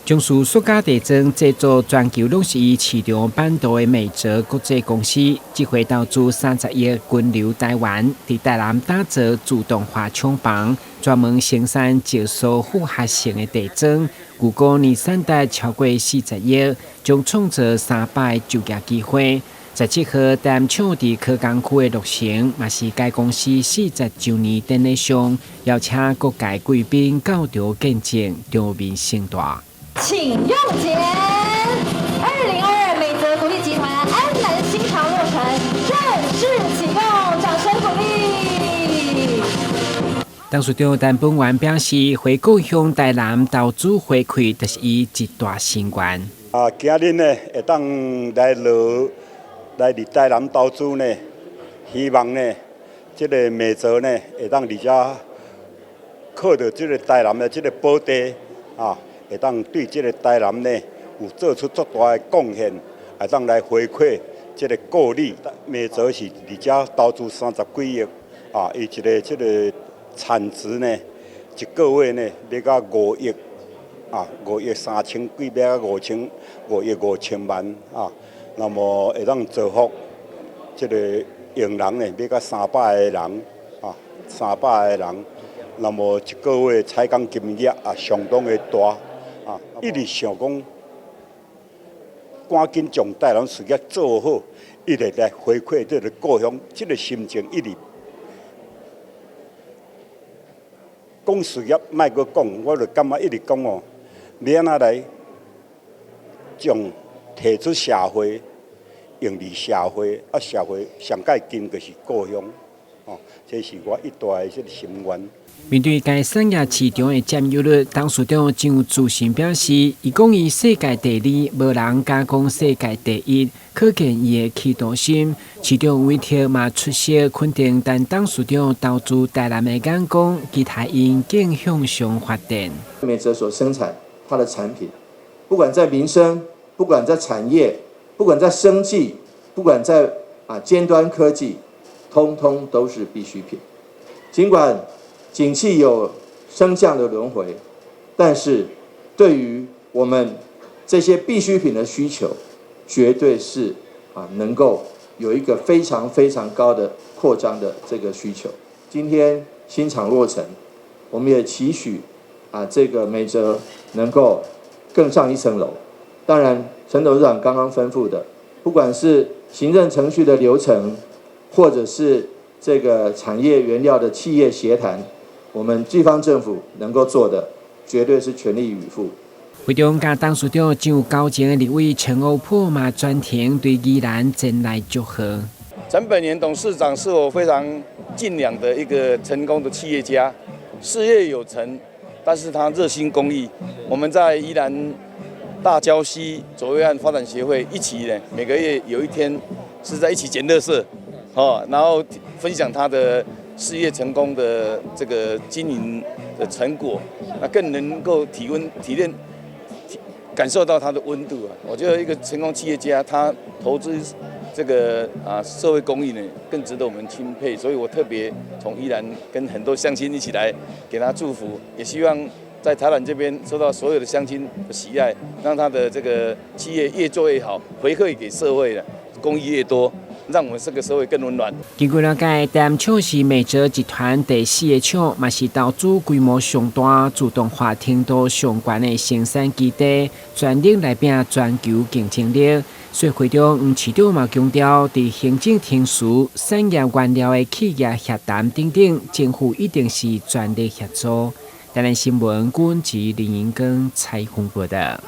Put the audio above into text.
将塑塑胶地砖制作全球拢是以市场版图的美泽国际公司，这回投资30亿均流台湾，伫台南打造自动化厂房，专门生产石塑复合型的地砖，预估年产值超过40亿，将创造300就业机会。17号台南厂伫科工区的落成，嘛是该公司40周年典礼上，邀请各界贵宾到场见证，场面盛大。请用钱！2022美泽国际集团安南新桥落成正式启用，掌声鼓励。董事长陈本元表示，回顾向台南投资回馈，就是伊一大心愿。今日呢会当来伫台南投资呢，希望呢，这个美泽呢会当伫遮靠着这个台南的这个宝地啊。会当对这个台南呢有做出足大的贡献，会当来回馈这个故里。美泽是伫遮投资30几亿啊，伊一个这个产值呢，一个月呢要到5亿啊，5亿3千几，要到5亿5千万啊。那么会当造福这个用人呢，要到300个人啊，300个人。那么一个月采工金额也相当的大。一直想讲，赶紧将台南事业做好，一直来回馈这个故乡，这个心情一直讲事业，莫阁讲，我就感觉一直讲哦，要安怎来将提出社会，用于社会，社会上界近就是故乡，这是我一大的这个心愿。面对该产业市场的占有率，董事长真有自信表示，伊讲伊世界第2，无人敢讲世界第1，可见伊的企图心。市场委托嘛出色肯定，但董事长投资台南的眼光，期待因更向上发展。美泽所生产它的产品，不管在民生，不管在产业，不管在生技，不管在尖端科技，通通都是必需品。尽管景气有升降的轮回，但是对于我们这些必需品的需求，绝对是能够有一个非常非常高的扩张的这个需求。今天新厂落成，我们也期许这个美泽能够更上一层楼。当然，陈董事长刚刚吩咐的，不管是行政程序的流程，或者是这个产业原料的企业协谈，我们地方政府能够做的，绝对是全力以赴。会中甲董事长真有交情的立委陈欧珀嘛专程对宜兰前来祝贺。陈本元董事长是我非常敬仰的一个成功的企业家，事业有成，但是他热心公益。我们在宜兰大礁溪左卫岸发展协会一起呢，每个月有一天是在一起捡垃圾，然后分享他的事业成功的这个经营的成果，那更能够体验、感受到它的温度啊！我觉得一个成功企业家，他投资这个社会公益呢，更值得我们钦佩。所以我特别从宜兰跟很多乡亲一起来给他祝福，也希望在台南这边受到所有的乡亲的喜爱，让他的这个企业越做越好，回馈给社会的公益越多。让我们这个社会更温暖。根据了解，台南厂是美泽集团第4个厂，嘛是投资规模上大、自动化程度上悬的生产基地，全力来拼全球竞争力。所以会长黄市长嘛强调，在行政程序、产业原料的企业协谈等等，政府一定是全力协助。台南新闻，阮是林盈光采访报道。